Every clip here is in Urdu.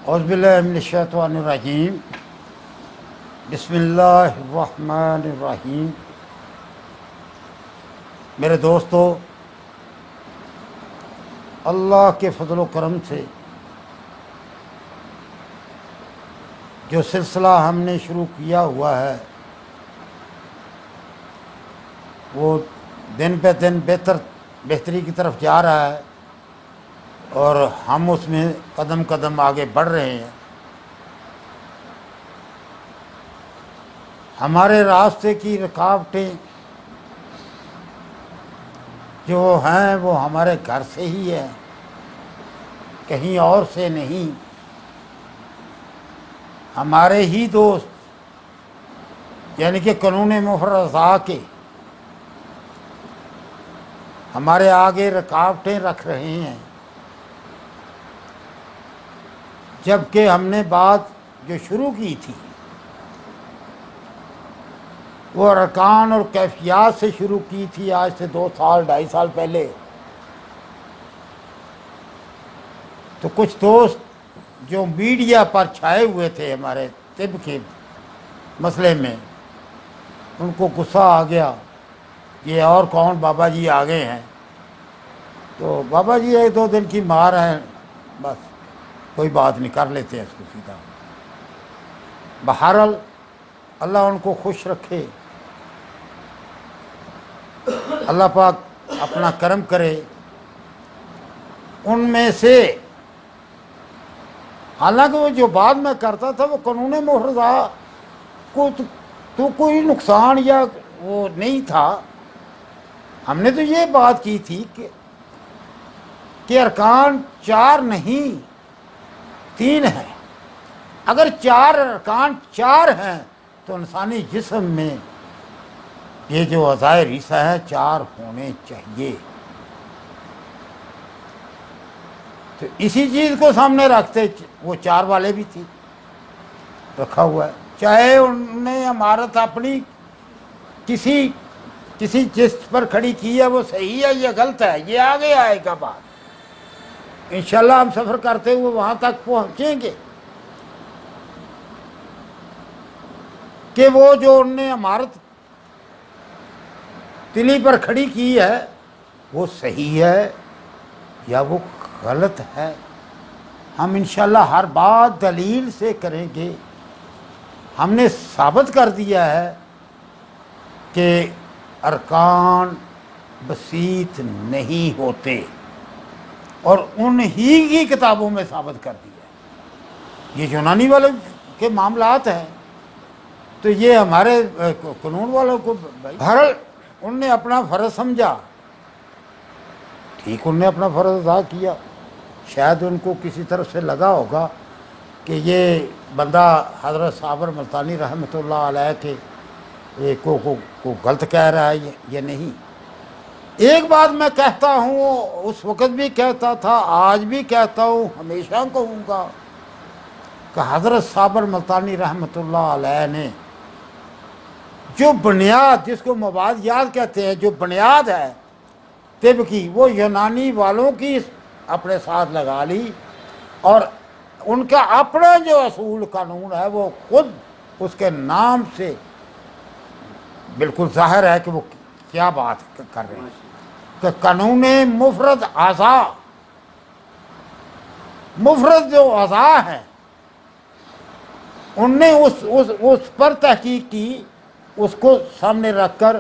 اعوذ باللہ من الشیطان الرجیم بسم اللہ الرحمن الرحیم۔ میرے دوستو، اللہ کے فضل و کرم سے جو سلسلہ ہم نے شروع کیا ہوا ہے وہ دن پہ دن بہتری کی طرف جا رہا ہے اور ہم اس میں قدم قدم آگے بڑھ رہے ہیں۔ ہمارے راستے کی رکاوٹیں جو ہیں وہ ہمارے گھر سے ہی ہیں، کہیں اور سے نہیں۔ ہمارے ہی دوست یعنی کہ قانون مفرزہ کے ہمارے آگے رکاوٹیں رکھ رہے ہیں، جبکہ ہم نے بات جو شروع کی تھی وہ ارکان اور کیفیات سے شروع کی تھی، آج سے 2 سال 2.5 سال پہلے۔ تو کچھ دوست جو میڈیا پر چھائے ہوئے تھے ہمارے طب کے مسئلے میں، ان کو غصہ آ گیا، یہ اور کون بابا جی آ گئے ہیں، تو بابا جی 1-2 دن کی مار ہے، بس کوئی بات نہیں، کر لیتے ہیں اس کو سیدھا۔ بہرحال اللہ ان کو خوش رکھے، اللہ پاک اپنا کرم کرے۔ ان میں سے حالانکہ وہ جو بات میں کرتا تھا وہ قانون مفرزہ کو تو کوئی نقصان یا وہ نہیں تھا۔ ہم نے تو یہ بات کی تھی کہ ارکان 4 نہیں 3 ہیں۔ اگر 4 ارکان 4 ہیں تو انسانی جسم میں یہ جو اعضائے ریسہ ہے 4 ہونے چاہیے۔ تو اسی چیز کو سامنے رکھتے وہ 4 والے بھی تھی رکھا ہوا ہے، چاہے انہوں نے عمارت اپنی کسی چیز پر کھڑی کی ہے وہ صحیح ہے یا غلط ہے، یہ آگے آئے گا بات۔ انشاءاللہ ہم سفر کرتے ہوئے وہاں تک پہنچیں گے کہ وہ جو انہوں نے عمارت تلی پر کھڑی کی ہے وہ صحیح ہے یا وہ غلط ہے۔ ہم انشاءاللہ ہر بات دلیل سے کریں گے۔ ہم نے ثابت کر دیا ہے کہ ارکان بسیط نہیں ہوتے، اور انہی کی کتابوں میں ثابت کر دیا ہے۔ یہ یونانی والوں کے معاملات ہیں تو یہ ہمارے قانون والوں کو بہرحال انہوں نے اپنا فرض سمجھا، ٹھیک، انہوں نے اپنا فرض ادا کیا۔ شاید ان کو کسی طرف سے لگا ہوگا کہ یہ بندہ حضرت صابر ملتانی رحمۃ اللہ علیہ کے کو غلط کہہ رہا ہے یا نہیں۔ ایک بات میں کہتا ہوں، اس وقت بھی کہتا تھا، آج بھی کہتا ہوں، ہمیشہ کہوں گا کہ حضرت صابر ملتانی رحمۃ اللہ علیہ نے جو بنیاد، جس کو مبادیات کہتے ہیں، جو بنیاد ہے طب کی، وہ یونانی والوں کی اپنے ساتھ لگا لی، اور ان کا اپنا جو اصول قانون ہے وہ خود اس کے نام سے بالکل ظاہر ہے کہ وہ کیا بات کر رہے ہیں، کہ قانون مفرد اعضاء، مفرد جو اعضاء ہیں ان نے اس پر تحقیق کی، اس کو سامنے رکھ کر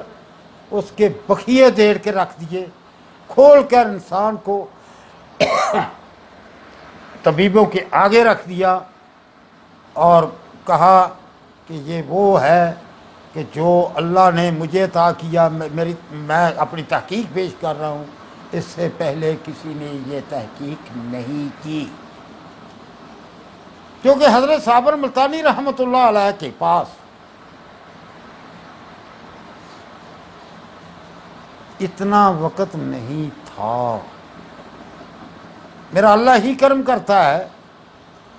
اس کے بخیے دیر کے رکھ دیے، کھول کر انسان کو طبیبوں کے آگے رکھ دیا اور کہا کہ یہ وہ ہے کہ جو اللہ نے مجھے عطا کیا، میں اپنی تحقیق پیش کر رہا ہوں، اس سے پہلے کسی نے یہ تحقیق نہیں کی۔ کیونکہ حضرت صابر ملتانی رحمۃ اللہ علیہ کے پاس اتنا وقت نہیں تھا۔ میرا اللہ ہی کرم کرتا ہے،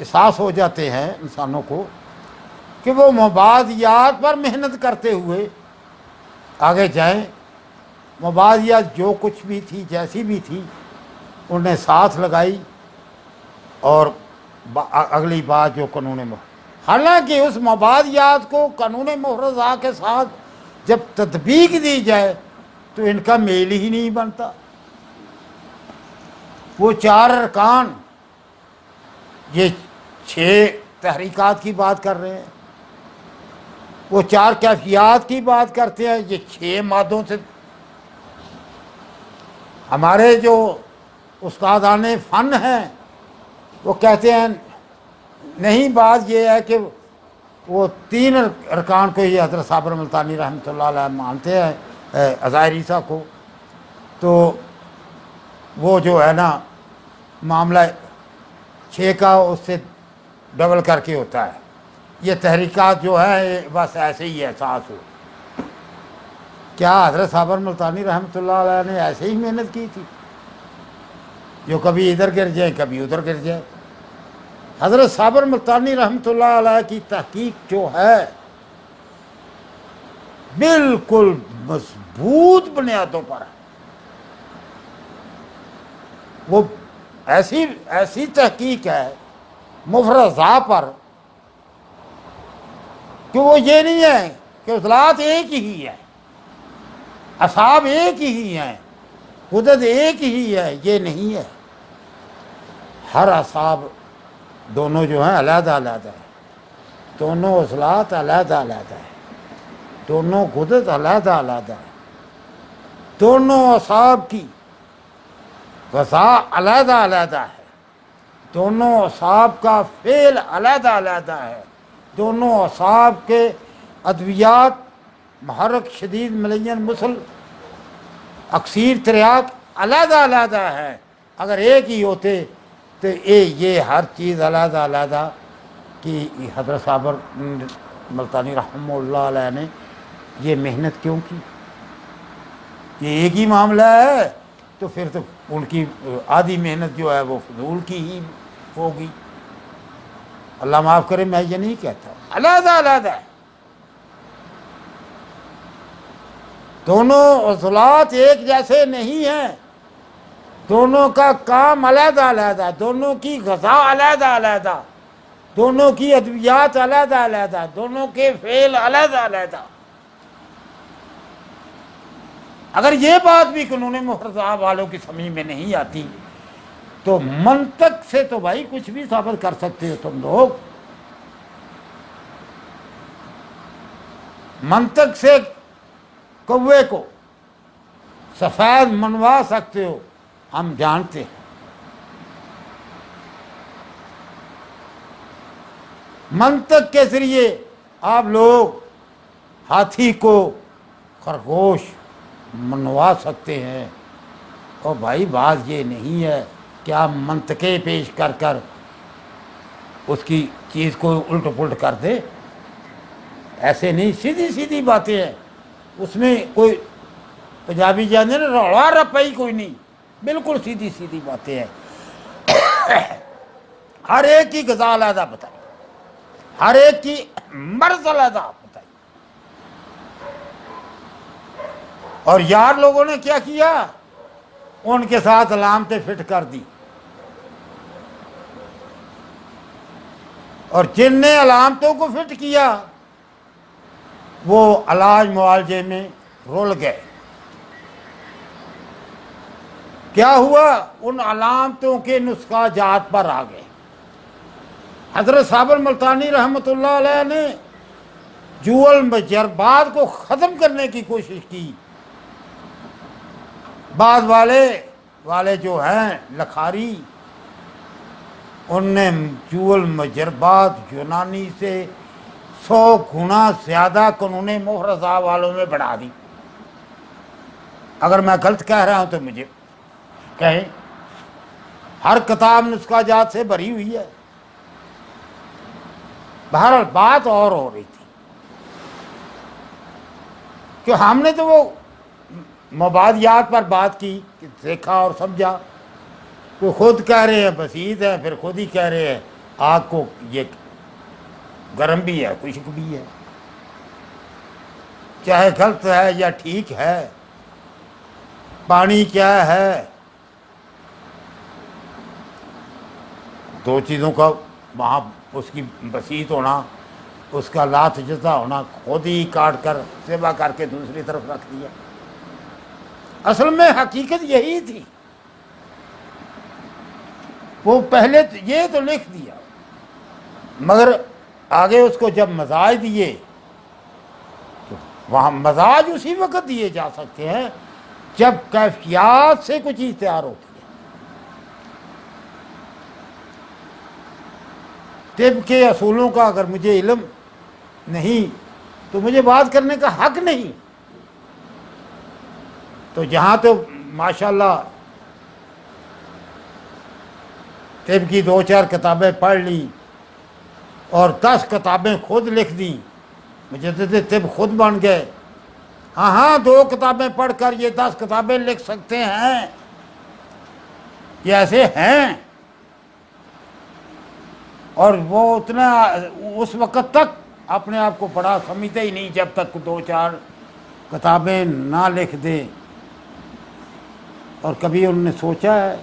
احساس ہو جاتے ہیں انسانوں کو کہ وہ مبادیات پر محنت کرتے ہوئے آگے جائیں۔ مبادیات جو کچھ بھی تھی، جیسی بھی تھی، انہیں ساتھ لگائی اور اگلی بات جو قانون حالانکہ اس مبادیات کو قانون محرزہ کے ساتھ جب تطبیق دی جائے تو ان کا میل ہی نہیں بنتا. وہ 4 ارکان، یہ 6 تحریکات کی بات کر رہے ہیں، وہ 4 کیفیات کی بات کرتے ہیں، یہ 6 مادوں سے. ہمارے جو استادان فن ہیں وہ کہتے ہیں نہیں، بات یہ ہے کہ وہ 3 ارکان کو یہ حضرت صابر ملتانی رحمۃ اللہ علیہ مانتے ہیں، عزائر عیسیٰ کو، تو وہ جو ہے نا معاملہ 6 کا اس سے ڈبل کر کے ہوتا ہے. یہ تحریکات جو ہے بس ایسے ہی احساس ہو. کیا حضرت صابر ملتانی رحمۃ اللہ علیہ نے ایسے ہی محنت کی تھی جو کبھی ادھر گر جائے کبھی ادھر گر جائے؟ حضرت صابر ملتانی رحمۃ اللہ علیہ کی تحقیق جو ہے بالکل مضبوط بنیادوں پر ہے. وہ ایسی تحقیق ہے مفرزہ پر کہ وہ یہ نہیں ہے کہ اصلاحات ایک ہی ہے، اصحاب ایک ہی ہیں، قدرت ایک ہی ہے، یہ نہیں ہے. ہر اصحاب دونوں جو ہیں علیحدہ علیحدہ ہے، دونوں اصلاحات علیحدہ علیحدہ ہے، دونوں قدرت علیحدہ علیحدہ ہے، دونوں اصحاب کی غذا علیحدہ علیحدہ ہے، دونوں اصحاب کا فعل علیحدہ علیحدہ ہے، دونوں اصحاب کے ادویات محرک شدید ملین مسل اکثیر تریاک علیحدہ علیحدہ ہے. اگر ایک ہی ہوتے تو یہ ہر چیز علیحدہ علیحدہ کی حضرت صابر ملتانی رحمہ اللہ علیہ نے یہ محنت کیوں کی؟ یہ ایک ہی معاملہ ہے تو پھر تو ان کی آدھی محنت جو ہے وہ فضول کی ہی ہوگی. اللہ معاف کرے، میں یہ نہیں کہتا، علیحدہ علیحدہ ہے. دونوں اصولات ایک جیسے نہیں ہیں، دونوں کا کام علیحدہ علیحدہ، دونوں کی غذا علیحدہ علیحدہ، دونوں کی ادویات علیحدہ علیحدہ، دونوں کے فعل علیحدہ علیحدہ. اگر یہ بات بھی قانون محرزہ والوں کی سمجھ میں نہیں آتی تو منطق سے تو بھائی کچھ بھی ثابت کر سکتے ہو تم لوگ. منطق سے کوے کو سفید منوا سکتے ہو، ہم جانتے ہیں. منطق کے ذریعے آپ لوگ ہاتھی کو خرگوش منوا سکتے ہیں. اور بھائی بات یہ نہیں ہے کہ آپ منطقے پیش کر کر اس کی چیز کو الٹ پلٹ کر دے. ایسے نہیں، سیدھی سیدھی باتیں ہیں. اس میں کوئی پنجابی جانے نا روڑا رپائی کوئی نہیں، بالکل سیدھی سیدھی باتیں ہیں. ہر ایک کی غذا علیحدہ بتائی، ہر ایک کی مرض علیحدہ بتائی. اور یار لوگوں نے کیا کیا؟ ان کے ساتھ علامتیں فٹ کر دی، اور جن نے علامتوں کو فٹ کیا وہ علاج معالجے میں رول گئے. کیا ہوا؟ ان علامتوں کے نسخہ جات پر آ گئے. حضرت صابر ملتانی رحمۃ اللہ علیہ نے جول مجربات کو ختم کرنے کی کوشش کی. بعد والے جو ہیں لکھاری، ان نے جول مجربات یونانی سے 100 گنا زیادہ قانون محرزہ والوں میں بڑھا دی. اگر میں غلط کہہ رہا ہوں تو مجھے کہیں. ہر کتاب نسخہ جات سے بھری ہوئی ہے. بہرحال بات اور ہو رہی تھی کہ ہم نے تو وہ مبادیات پر بات کی، دیکھا اور سمجھا. کوئی خود کہہ رہے ہیں بسیط ہے، پھر خود ہی کہہ رہے ہیں آگ کو یہ گرم بھی ہے خشک بھی ہے. چاہے غلط ہے یا ٹھیک ہے، پانی کیا ہے، دو چیزوں کا وہاں اس کی بسیط ہونا، اس کا لات جزا ہونا، خود ہی کاٹ کر ذبح کر کے دوسری طرف رکھ دیا۔ اصل میں حقیقت یہی تھی، وہ پہلے یہ تو لکھ دیا، مگر آگے اس کو جب مزاج دیے تو وہاں مزاج اسی وقت دیے جا سکتے ہیں جب کیفیات سے کچھ چیز تیار ہوتی ہے۔ طب کے اصولوں کا اگر مجھے علم نہیں تو مجھے بات کرنے کا حق نہیں۔ تو جہاں تو ماشاءاللہ طب کی 2-4 کتابیں پڑھ لی اور 10 کتابیں خود لکھ دیں، مجدد طب خود بن گئے۔ ہاں 2 کتابیں پڑھ کر یہ 10 کتابیں لکھ سکتے ہیں، یہ ایسے ہیں۔ اور وہ اتنا اس وقت تک اپنے آپ کو پڑھا سمجھتے ہی نہیں جب تک 2-4 کتابیں نہ لکھ دیں۔ اور کبھی انہوں نے سوچا ہے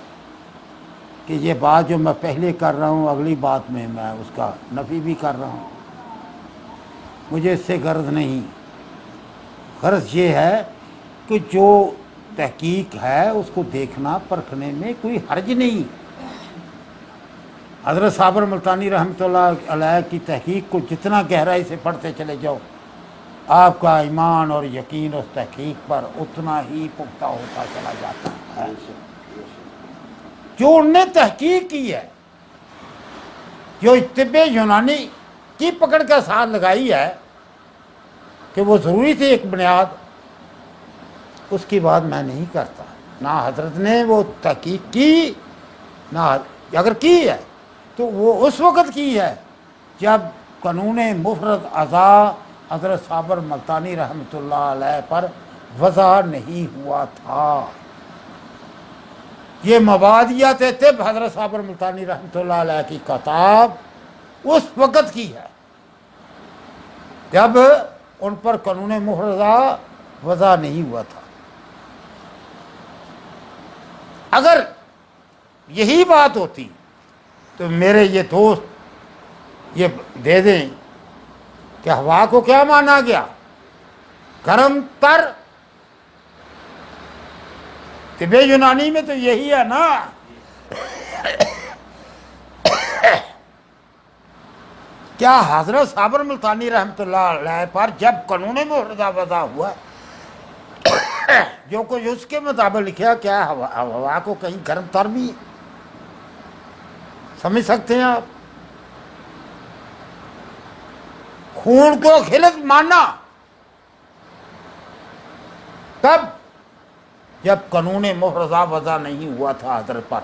کہ یہ بات جو میں پہلے کر رہا ہوں اگلی بات میں اس کا نفی بھی کر رہا ہوں؟ مجھے اس سے غرض نہیں، غرض یہ ہے کہ جو تحقیق ہے اس کو دیکھنا پرکھنے میں کوئی حرج نہیں۔ حضرت صابر ملتانی رحمۃ اللہ علیہ کی تحقیق کو جتنا گہرائی سے پڑھتے چلے جاؤ، آپ کا ایمان اور یقین اس تحقیق پر اتنا ہی پختہ ہوتا چلا جاتا ہے۔ جو انہوں نے تحقیق کی ہے، جو طب یونانی کی پکڑ کے ساتھ لگائی ہے کہ وہ ضروری تھی ایک بنیاد، اس کی بات میں نہیں کرتا۔ نہ حضرت نے وہ تحقیق کی، نہ اگر کی ہے تو وہ اس وقت کی ہے جب قانون مفرد اعضاء حضرت صابر ملتانی رحمۃ اللہ علیہ پر وضع نہیں ہوا تھا۔ یہ مبادیات طب حضرت صابر ملتانی رحمۃ اللہ علیہ کی کتاب اس وقت کی ہے جب ان پر قانون مفرزہ وضع نہیں ہوا تھا۔ اگر یہی بات ہوتی تو میرے یہ دوست یہ دے دیں کہ ہوا کو کیا مانا گیا؟ گرم تر۔ طب یونانی میں تو یہی ہے نا۔ کیا حضرت صابر ملتانی رحمۃ اللہ علیہ پر جب قانون مفرزہ وضع ہوا جو کچھ اس کے مطابق لکھا، کیا ہوا کو کہیں گرم تر بھی سمجھ سکتے ہیں آپ؟ خون کو خلط ماننا تب جب قانون مفرزہ وضع نہیں ہوا تھا حضرت پر۔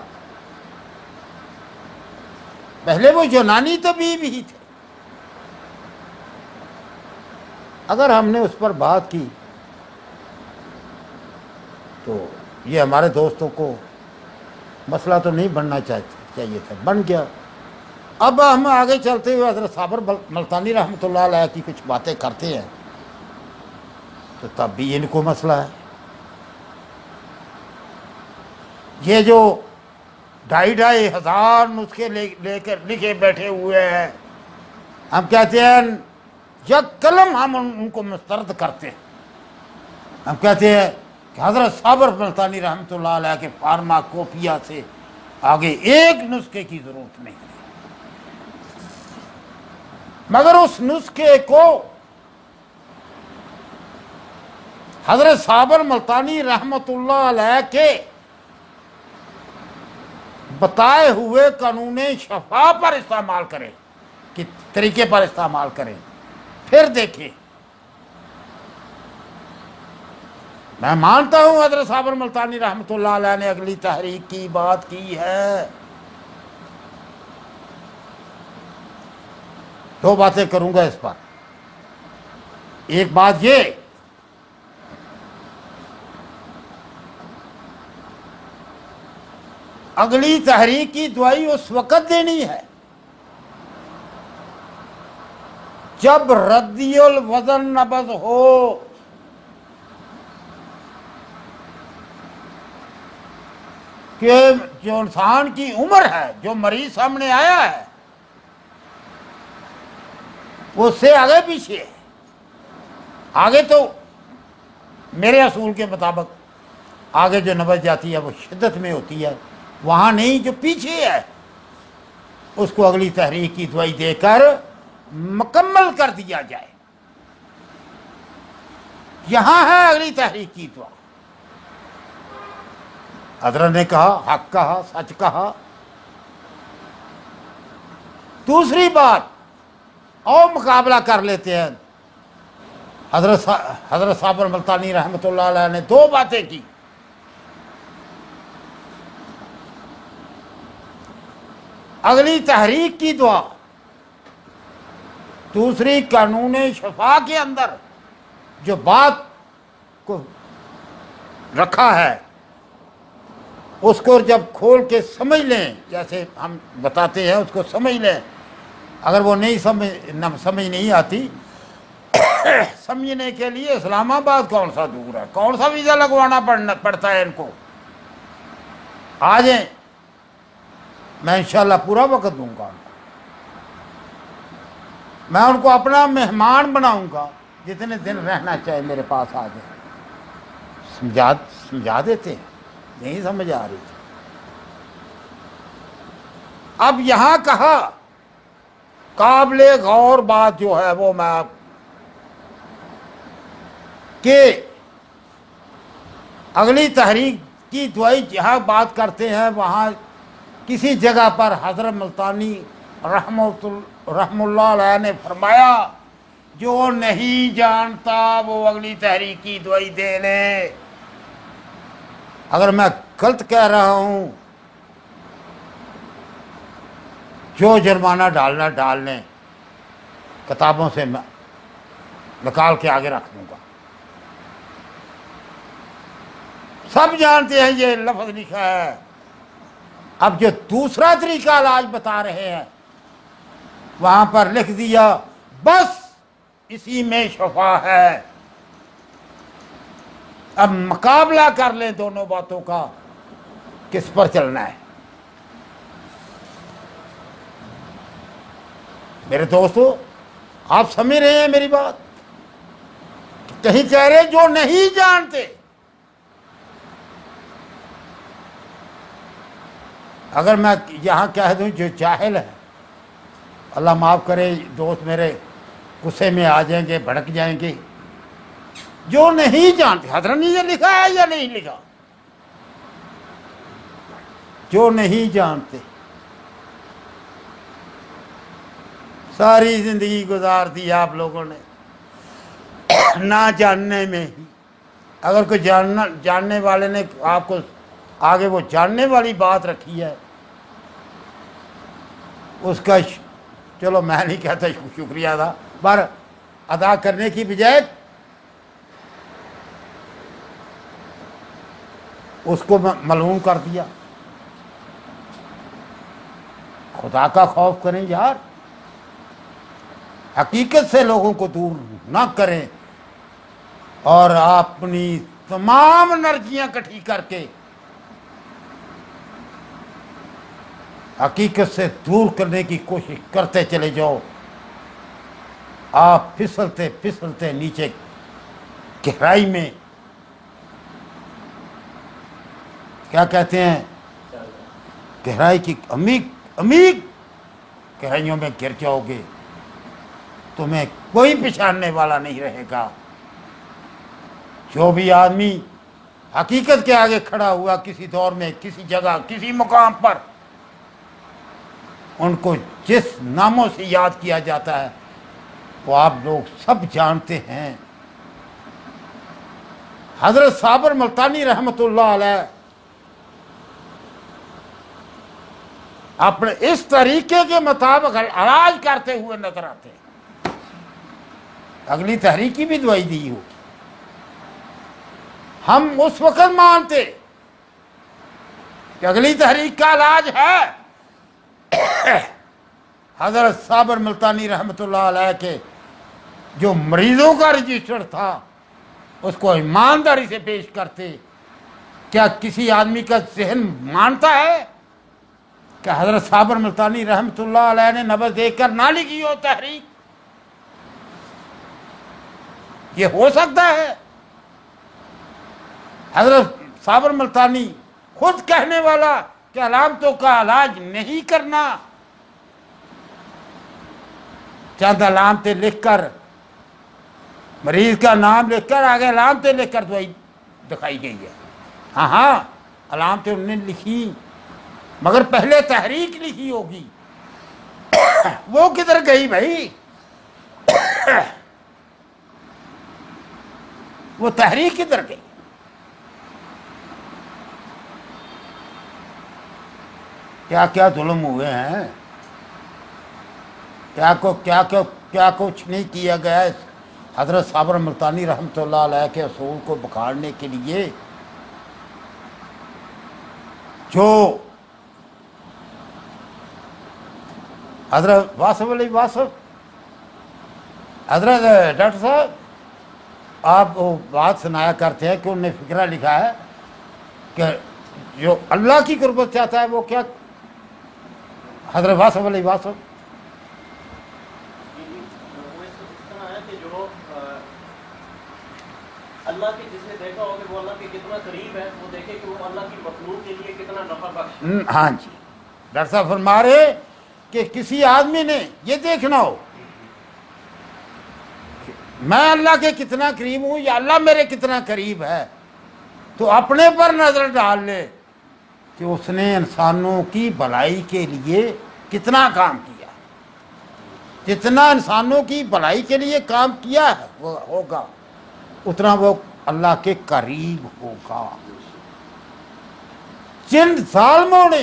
پہلے وہ یونانی طبیب ہی تھے۔ اگر ہم نے اس پر بات کی تو یہ ہمارے دوستوں کو مسئلہ تو نہیں بننا چاہیے تھا، بن گیا۔ اب ہم آگے چلتے ہوئے حضرت صابر ملتانی رحمۃ اللہ علیہ کی کچھ باتیں کرتے ہیں تو تب بھی ان کو مسئلہ ہے۔ یہ جو 2,500 نسخے لے کر لکھے بیٹھے ہوئے ہیں، ہم کہتے ہیں یک قلم ہم ان کو مسترد کرتے ہیں۔ ہم کہتے ہیں کہ حضرت صابر ملتانی رحمۃ اللہ علیہ کے فارماکوپیا سے آگے ایک نسخے کی ضرورت نہیں ہے، مگر اس نسخے کو حضرت صابر ملتانی رحمۃ اللہ علیہ کے بتائے ہوئے قانون شفا پر استعمال کریں، کہ طریقے پر استعمال کریں، پھر دیکھیں۔ میں مانتا ہوں حضرت صابر ملتانی رحمۃ اللہ علیہ نے اگلی تحریک کی بات کی ہے۔ 2 باتیں کروں گا اس پر۔ ایک بات یہ اگلی تحریک کی دعائی اس وقت دینی ہے جب ردی الوزن نبض ہو، کہ جو انسان کی عمر ہے، جو مریض سامنے آیا ہے اس سے آگے پیچھے ہے. آگے تو میرے اصول کے مطابق آگے جو نبض جاتی ہے وہ شدت میں ہوتی ہے، وہاں نہیں، جو پیچھے ہے اس کو اگلی تحریک کی دوائی دے کر مکمل کر دیا جائے. یہاں ہے اگلی تحریک کی دعا. حضرت نے کہا، حق کہا، سچ کہا. دوسری بات اور مقابلہ کر لیتے ہیں. حضرت صابر ملتانی رحمۃ اللہ علیہ نے دو باتیں کی. اگلی تحریک کی دعا، دوسری قانون شفا کے اندر جو بات کو رکھا ہے اس کو جب کھول کے سمجھ لیں، جیسے ہم بتاتے ہیں اس کو سمجھ لیں. اگر وہ نہیں سمجھ نہیں آتی، سمجھنے کے لیے اسلام آباد کون سا دور ہے، کون سا ویزا لگوانا پڑتا ہے ان کو. آ جائیں، میں انشاءاللہ پورا وقت دوں گا. میں ان کو اپنا مہمان بناؤں گا، جتنے دن رہنا چاہے میرے پاس آ جائیں. سمجھا دیتے ہیں، نہیں سمجھ آ رہی تھی. اب یہاں کہا قابل غور بات جو ہے وہ میں آپ کہ اگلی تحریک کی دعائی جہاں بات کرتے ہیں وہاں کسی جگہ پر حضرت ملتانی رحم اللہ علیہ نے فرمایا جو نہیں جانتا وہ اگلی تحریک کی دعائی دے لے. اگر میں غلط کہہ رہا ہوں، جو جرمانہ ڈالنا ڈال لیں، کتابوں سے میں نکال کے آگے رکھ دوں گا. سب جانتے ہیں یہ لفظ لکھا ہے. اب جو دوسرا طریقہ علاج بتا رہے ہیں وہاں پر لکھ دیا بس اسی میں شفا ہے. اب مقابلہ کر لیں دونوں باتوں کا، کس پر چلنا ہے. میرے دوستو، آپ سمجھ رہے ہیں میری بات؟ کہیں کہہ رہے جو نہیں جانتے. اگر میں یہاں کہہ دوں جو جاہل ہے، اللہ معاف کرے، دوست میرے غصے میں آ جائیں گے، بھڑک جائیں گے. جو نہیں جانتے، حضرت نے یہ لکھا ہے یا نہیں لکھا؟ جو نہیں جانتے ساری زندگی گزار دی آپ لوگوں نے نہ جاننے میں ہی. اگر کوئی جاننے والے نے آپ کو آگے وہ جاننے والی بات رکھی ہے، اس کا چلو میں نہیں کہتا شکریہ ادا کرنے کی بجائے اس کو ملعون کر دیا. خدا کا خوف کریں یار، حقیقت سے لوگوں کو دور نہ کریں اور اپنی تمام انرجیاں اکٹھی کر کے حقیقت سے دور کرنے کی کوشش کرتے چلے جاؤ. آپ پھسلتے پھسلتے نیچے گہرائی میں، کیا کہتے ہیں، گہرائی کی عمیق گہرائیوں میں گر جاؤ گے. تمہیں کوئی پہچاننے والا نہیں رہے گا. جو بھی آدمی حقیقت کے آگے کھڑا ہوا کسی دور میں، کسی جگہ، کسی مقام پر، ان کو جس ناموں سے یاد کیا جاتا ہے وہ آپ لوگ سب جانتے ہیں. حضرت صابر ملتانی رحمۃ اللہ علیہ اپنے اس طریقے کے مطابق علاج کرتے ہوئے نظر آتے ہیں. اگلی تحریک کی بھی دوائی دی ہو. ہم اس وقت مانتے کہ اگلی تحریک کا علاج ہے. حضرت صابر ملتانی رحمۃ اللہ علیہ کے جو مریضوں کا رجسٹر تھا اس کو ایمانداری سے پیش کرتے. کیا کسی آدمی کا ذہن مانتا ہے کہ حضرت صابر ملتانی رحمۃ اللہ علیہ نے نبض دیکھ کر نہ لکھی ہو تحریک؟ یہ ہو سکتا ہے؟ حضرت صابر ملتانی خود کہنے والا کہ علامتوں کا علاج نہیں کرنا، چند علامتیں لکھ کر، مریض کا نام لکھ کر آگے علامتیں لکھ کر دوائی دکھائی گئی ہے۔ ہاں ہاں علامتیں انہوں نے لکھی، مگر پہلے تحریک لکھی ہوگی، وہ کدھر گئی بھائی؟ وہ تحریک کدھر گئی؟ کیا کیا ظلم ہوئے ہیں، کیا کچھ نہیں کیا گیا ہے حضرت صابر ملتانی رحمۃ اللہ علیہ کے اصول کو بکھارنے کے لیے۔ جو حضرت واصف علی واصف، حضرت ڈاکٹر صاحب آپ وہ بات سنایا کرتے ہیں کہ انہوں نے فقرہ لکھا ہے کہ جو اللہ کی قربت چاہتا ہے وہ کیا، حضرت واصف علی واصف اللہ کی، جس نے دیکھا ہو کہ وہ اللہ کے کتنا قریب ہے، وہ دیکھے کہ وہ اللہ کی مخلوق کے لیے کتنا نفع بخش ہے۔ ہاں جی، ڈاکٹر صاحب فرما رہے کہ کسی آدمی نے یہ دیکھنا ہو کہ میں اللہ کے کتنا قریب ہوں یا اللہ میرے کتنا قریب ہے، تو اپنے پر نظر ڈال لے کہ اس نے انسانوں کی بھلائی کے لیے کتنا کام کیا، جتنا انسانوں کی بھلائی کے لیے کام کیا ہے وہ ہوگا اتنا وہ اللہ کے قریب ہوگا۔ جن ظالموں نے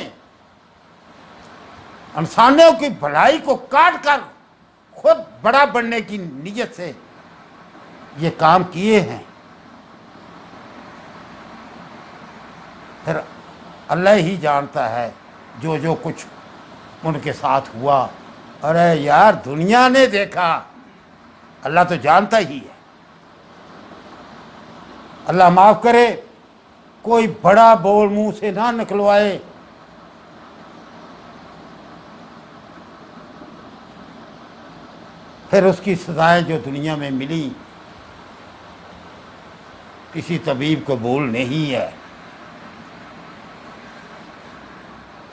انسانوں کی بھلائی کو کاٹ کر خود بڑا بننے کی نیت سے یہ کام کیے ہیں، پھر اللہ ہی جانتا ہے جو کچھ ان کے ساتھ ہوا۔ ارے یار دنیا نے دیکھا، اللہ تو جانتا ہی ہے۔ اللہ معاف کرے، کوئی بڑا بول منہ سے نہ نکلوائے، پھر اس کی سزائیں جو دنیا میں ملی کسی طبیب کو بول نہیں ہے۔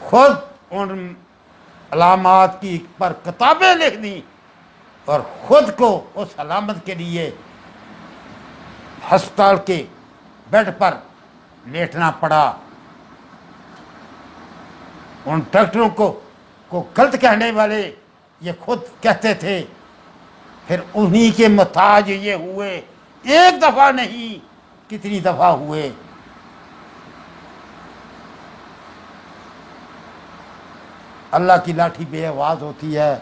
خود ان علامات کی پر کتابیں لکھ دیں اور خود کو اس علامت کے لیے ہسپتال کے بیڈ پر لیٹنا پڑا۔ ان ڈاکٹروں کو غلط کہنے والے یہ خود کہتے تھے، پھر انہی کے محتاج یہ ہوئے، ایک دفعہ نہیں کتنی دفعہ ہوئے۔ اللہ کی لاٹھی بے آواز ہوتی ہے۔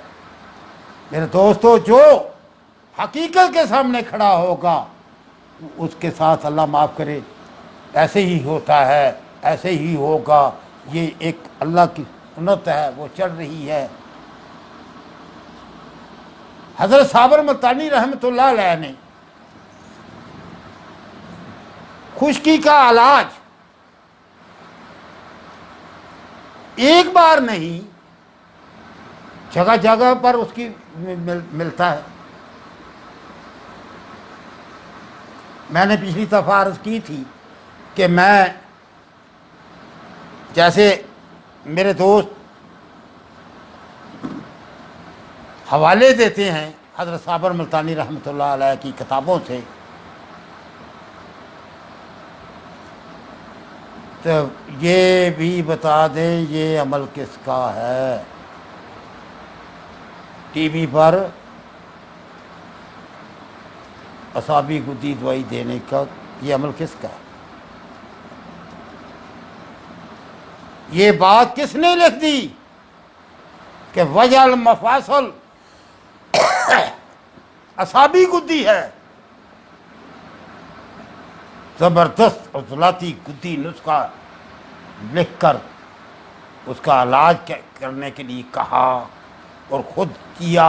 میرے دوستو، جو حقیقت کے سامنے کھڑا ہوگا اس کے ساتھ اللہ معاف کرے ایسے ہی ہوتا ہے، ایسے ہی ہوگا۔ یہ ایک اللہ کی سنت ہے، وہ چل رہی ہے۔ حضرت صابر ملتانی رحمۃ اللہ علیہ نے خشکی کا علاج ایک بار نہیں، جگہ جگہ پر اس کی ملتا ہے۔ میں نے پچھلی دفعہ عرض کی تھی کہ میں جیسے میرے دوست حوالے دیتے ہیں حضرت صابر ملتانی رحمۃ اللہ علیہ کی کتابوں سے، تو یہ بھی بتا دیں یہ عمل کس کا ہے؟ ٹی وی پر اعصابی گدی دوائی دینے کا یہ عمل کس کا ہے؟ یہ بات کس نے لکھ دی کہ وجہ المفاصل اعصابی گدی ہے؟ زبردست عضلاتی گدی نسخہ لکھ کر اس کا علاج کرنے کے لیے کہا اور خود کیا۔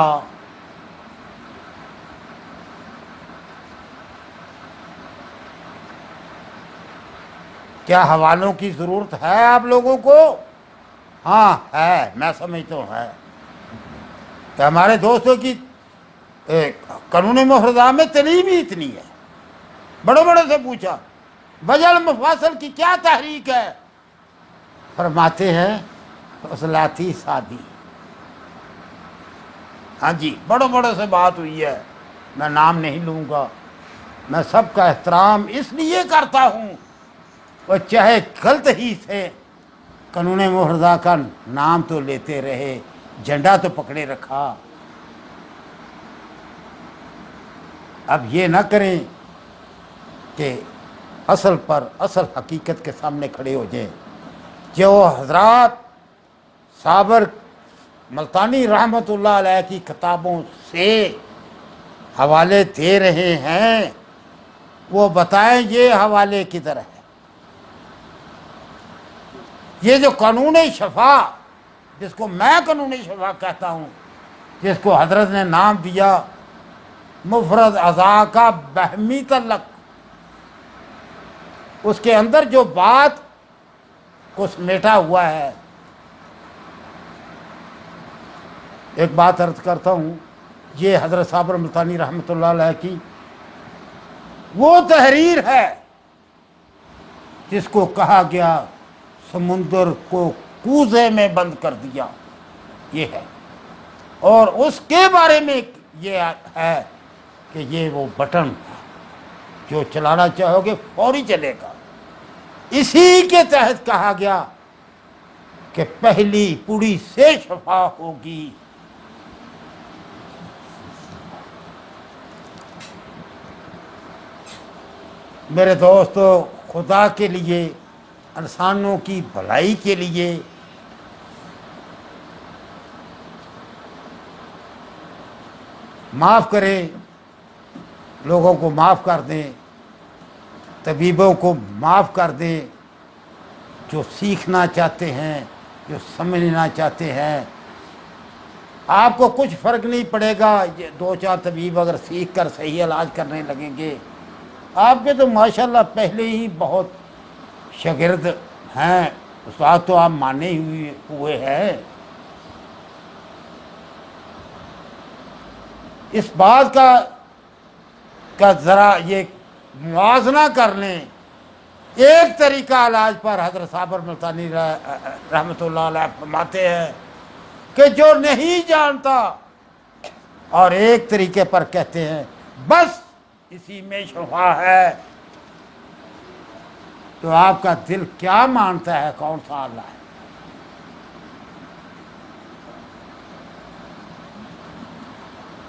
کیا حوالوں کی ضرورت ہے آپ لوگوں کو؟ ہاں ہے، میں سمجھتا ہوں ہے کہ ہمارے دوستوں کی قانون مفردہ میں تعلیم ہی اتنی ہے. بڑے بڑے سے پوچھا وجہ المفاصل کی کیا تحریک ہے؟ فرماتے ہیں اصلاتی سادی. ہاں جی، بڑوں بڑوں سے بات ہوئی ہے، میں نام نہیں لوں گا. میں سب کا احترام اس لیے کرتا ہوں، وہ چاہے غلط ہی سے قانون مفردہ کا نام تو لیتے رہے، جھنڈا تو پکڑے رکھا. اب یہ نہ کریں کہ اصل پر اصل حقیقت کے سامنے کھڑے ہو جائیں. جو حضرات صابر ملتانی رحمۃ اللہ علیہ کی کتابوں سے حوالے دے رہے ہیں وہ بتائیں یہ حوالے کدھر ہے. یہ جو قانون شفا، جس کو میں قانون شفا کہتا ہوں، جس کو حضرت نے نام دیا مفرد اعضاء کا بہمی تعلق، اس کے اندر جو بات کو سمیٹا ہوا ہے. ایک بات عرض کرتا ہوں، یہ حضرت صابر ملتانی رحمۃ اللہ علیہ کی وہ تحریر ہے جس کو کہا گیا سمندر کو کوزے میں بند کر دیا، یہ ہے. اور اس کے بارے میں یہ ہے کہ یہ وہ بٹن جو چلانا چاہو گے فوری چلے گا. اسی کے تحت کہا گیا کہ پہلی پوڑی سے شفا ہوگی. میرے دوستو، خدا کے لیے، انسانوں کی بھلائی کے لیے معاف کریں، لوگوں کو معاف کر دیں، طبیبوں کو معاف کر دیں، جو سیکھنا چاہتے ہیں، جو سمجھنا چاہتے ہیں. آپ کو کچھ فرق نہیں پڑے گا. یہ 2-4 طبیب اگر سیکھ کر صحیح علاج کرنے لگیں گے، آپ کے تو ماشاءاللہ پہلے ہی بہت شاگرد ہیں، استاد تو آپ مانے ہوئے ہیں. اس بات کا ذرا یہ موازنہ کر لیں. ایک طریقہ علاج پر حضرت صابر ملتانی رحمۃ اللہ علیہ فرماتے ہیں کہ جو نہیں جانتا، اور ایک طریقے پر کہتے ہیں بس اسی میں شفا ہے. تو آپ کا دل کیا مانتا ہے کون سا اللہ ہے؟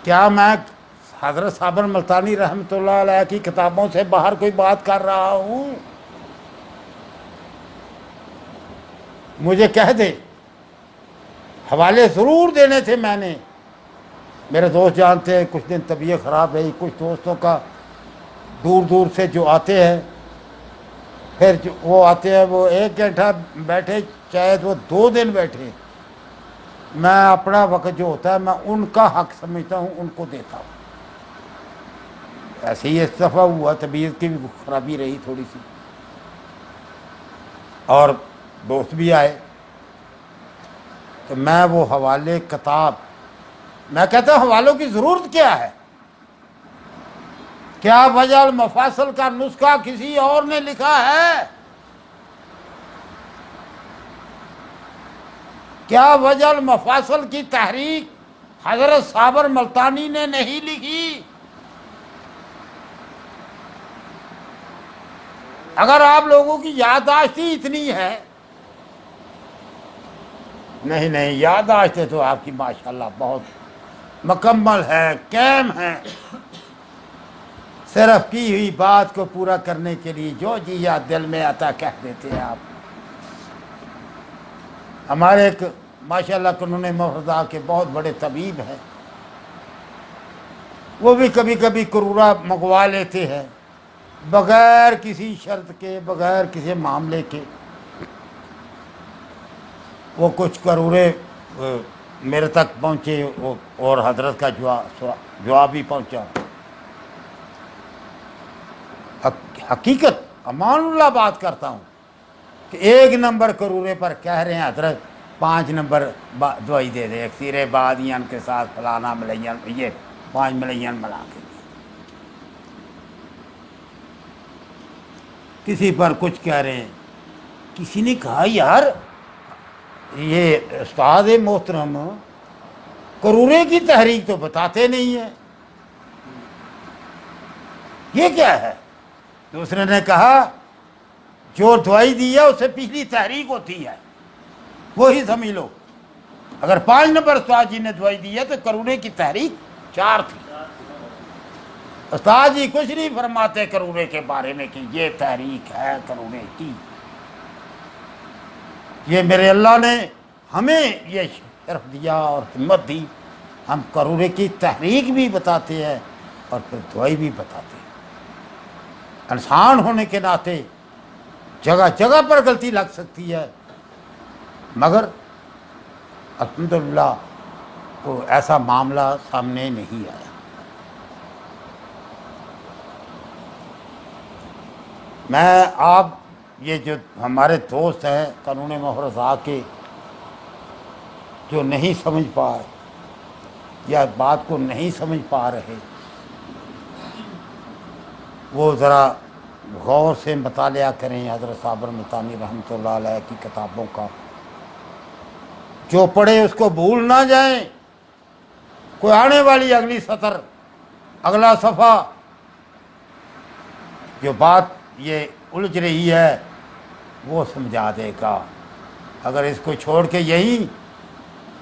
کیا میں حضرت صابر ملتانی رحمۃ اللہ علیہ کی کتابوں سے باہر کوئی بات کر رہا ہوں؟ مجھے کہہ دے. حوالے ضرور دینے تھے میں نے. میرے دوست جانتے ہیں، کچھ دن طبیعت خراب رہی، کچھ دوستوں کا دور دور سے جو آتے ہیں، پھر وہ آتے ہیں، وہ 1 گھنٹہ بیٹھے چاہے وہ 2 دن بیٹھے. میں اپنا وقت جو ہوتا ہے میں ان کا حق سمجھتا ہوں، ان کو دیتا ہوں. ایسے ہی اس دفعہ ہوا، طبیعت کی بھی خرابی رہی تھوڑی سی، اور دوست بھی آئے، تو میں وہ حوالے کتاب، میں کہتا ہوں حوالوں کی ضرورت کیا ہے؟ کیا وجہ المفاصل کا نسخہ کسی اور نے لکھا ہے؟ کیا وجہ المفاصل کی تحریک حضرت صابر ملتانی نے نہیں لکھی؟ اگر آپ لوگوں کی یادداشت ہی اتنی ہے، نہیں یادداشتیں تو آپ کی ماشاءاللہ بہت مکمل ہے، قائم ہے. صرف کی ہوئی بات کو پورا کرنے کے لیے جو جی یا دل میں آتا کہہ دیتے ہیں آپ. ہمارے ایک ماشاءاللہ قانون مفردہ کے بہت بڑے طبیب ہیں، وہ بھی کبھی کبھی کرورا منگوا لیتے ہیں بغیر کسی شرط کے، بغیر کسی معاملے کے. وہ کچھ کرورے میرے تک پہنچے اور حضرت کا جواب بھی پہنچا. حقیقت امان اللہ بات کرتا ہوں کہ 1 نمبر کرورے پر کہہ رہے ہیں حضرت 5 نمبر دوائی دے دے، اکثیر بعدین کے ساتھ فلانا ملیان، یہ 5 ملین ملا کے لیے. کسی پر کچھ کہہ رہے ہیں. کسی نے کہا یار یہ استاد محترم کروڑے کی تحریک تو بتاتے نہیں ہیں, یہ کیا ہے؟ دوسرے نے کہا جو دوائی دی ہے اسے پچھلی تحریک ہوتی ہے, وہی سمجھ لو. اگر 5 نمبر استاد جی نے دوائی دی ہے تو کروڑے کی تحریک 4 تھی. استاد جی کچھ نہیں فرماتے کروڑے کے بارے میں کہ یہ تحریک ہے کروڑے کی. یہ میرے اللہ نے ہمیں یہ شرف دیا اور ہمت دی, ہم کروڑے کی تحریک بھی بتاتے ہیں اور پھر دوائی بھی بتاتے ہیں. انسان ہونے کے ناطے جگہ جگہ پر غلطی لگ سکتی ہے, مگر الحمدللہ کوئی ایسا معاملہ سامنے نہیں آیا. میں آپ یہ جو ہمارے دوست ہیں قانون محرزہ کے جو نہیں سمجھ پائے یا بات کو نہیں سمجھ پا رہے, وہ ذرا غور سے مطالعہ کریں حضرت صابر ملتانی رحمۃ اللہ علیہ کی کتابوں کا. جو پڑھے اس کو بھول نہ جائیں. کوئی آنے والی اگلی سطر اگلا صفحہ جو بات یہ الجھ رہی ہے وہ سمجھا دے گا. اگر اس کو چھوڑ کے یہی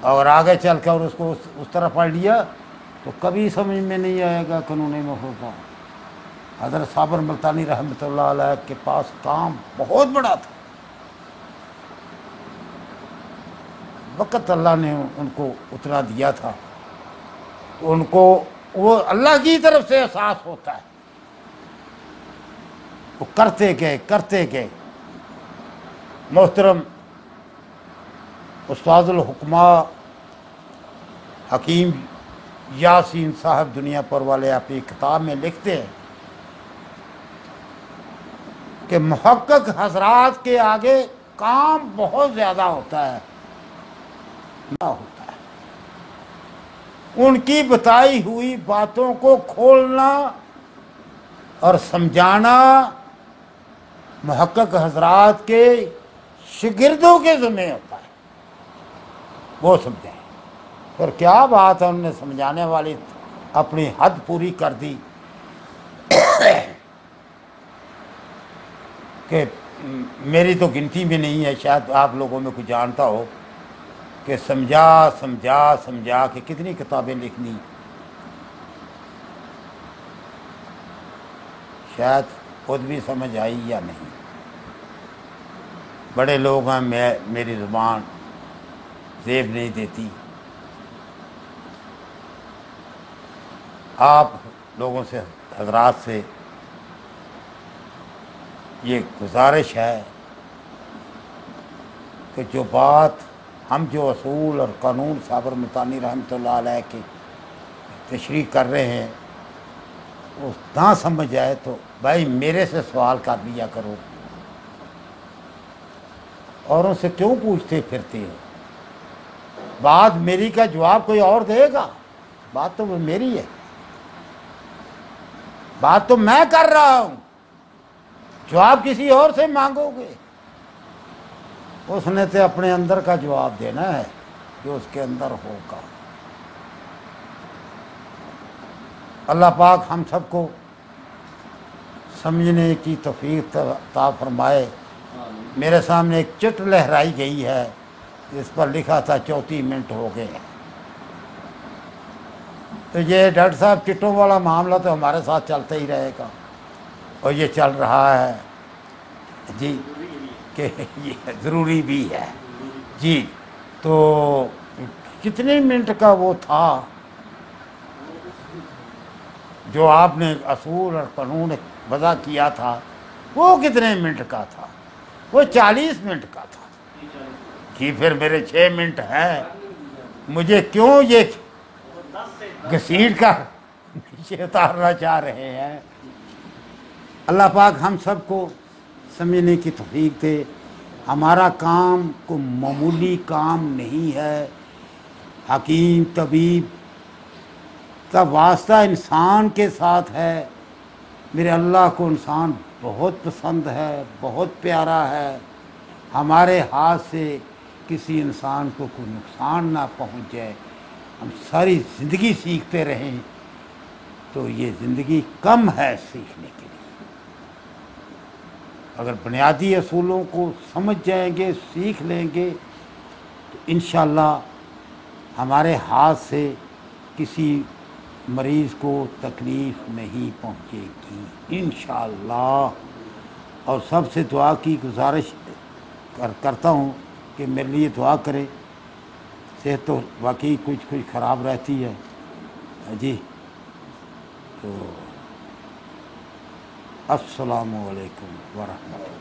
اور آگے چل کر اس کو اس طرح پڑھ لیا تو کبھی سمجھ میں نہیں آئے گا قانون محرزہ. حضرت صابر ملتانی رحمۃ اللہ علیہ کے پاس کام بہت بڑا تھا. وقت اللہ نے ان کو اتنا دیا تھا تو ان کو وہ اللہ کی طرف سے احساس ہوتا ہے. وہ کرتے گئے. محترم استاد الحکماء حکیم یاسین صاحب دنیا پر والے اپنی کتاب میں لکھتے ہیں کہ محقق حضرات کے آگے کام بہت زیادہ ہوتا ہے نہ ہوتا ہے. ان کی بتائی ہوئی باتوں کو کھولنا اور سمجھانا محقق حضرات کے شاگردوں کے ذمہ ہوتا ہے. وہ سمجھیں. پھر کیا بات ہے, انہوں نے سمجھانے والی اپنی حد پوری کر دی کہ میری تو گنتی میں نہیں ہے, شاید آپ لوگوں میں کوئی جانتا ہو کہ سمجھا کہ کتنی کتابیں لکھنی. شاید خود بھی سمجھ آئی یا نہیں. بڑے لوگ ہیں, میری زبان زیب نہیں دیتی. آپ لوگوں سے حضرات سے یہ گزارش ہے کہ جو بات ہم جو اصول اور قانون صابر ملتانی رحمۃ اللہ علیہ کی تشریح کر رہے ہیں وہ نہ سمجھ آئے تو بھائی میرے سے سوال کر لیا کرو. اوروں سے کیوں پوچھتے پھرتے ہو؟ بات میری کا جواب کوئی اور دے گا؟ بات تو وہ میری ہے, بات تو میں کر رہا ہوں, جواب کسی اور سے مانگو گے. اس نے تو اپنے اندر کا جواب دینا ہے جو اس کے اندر ہوگا. اللہ پاک ہم سب کو سمجھنے کی توفیق عطا فرمائے. میرے سامنے ایک چٹ لہرائی گئی ہے جس پر لکھا تھا 34 منٹ ہو گئے. تو یہ ڈاکٹر صاحب چٹوں والا معاملہ تو ہمارے ساتھ چلتا ہی رہے گا اور یہ چل رہا ہے جی, کہ یہ ضروری بھی ہے جی. تو کتنے منٹ کا وہ تھا جو آپ نے اصول اور قانون وضع کیا تھا, وہ کتنے منٹ کا تھا؟ وہ 40 منٹ کا تھا جی. پھر میرے 6 منٹ ہیں, مجھے کیوں یہ گھسیٹ کر نیچے اتارنا چاہ رہے ہیں؟ اللہ پاک ہم سب کو سمجھنے کی توفیق دے. ہمارا کام کو معمولی کام نہیں ہے. حکیم طبیب کا واسطہ انسان کے ساتھ ہے۔ میرے اللہ کو انسان بہت پسند ہے، بہت پیارا ہے۔ ہمارے ہاتھ سے کسی انسان کو کوئی نقصان نہ پہنچ جائے، ہم ساری زندگی سیکھتے رہیں تو یہ زندگی کم ہے سیکھنے کے لیے۔ اگر بنیادی اصولوں کو سمجھ جائیں گے، سیکھ لیں گے تو انشاءاللہ ہمارے ہاتھ سے کسی مریض کو تکلیف نہیں پہنچے گی انشاءاللہ۔ اور سب سے دعا کی گزارش کرتا ہوں کہ میرے لیے دعا کرے۔ صحت تو واقعی کچھ خراب رہتی ہے جی۔ تو السلام علیکم ورحمۃ اللہ۔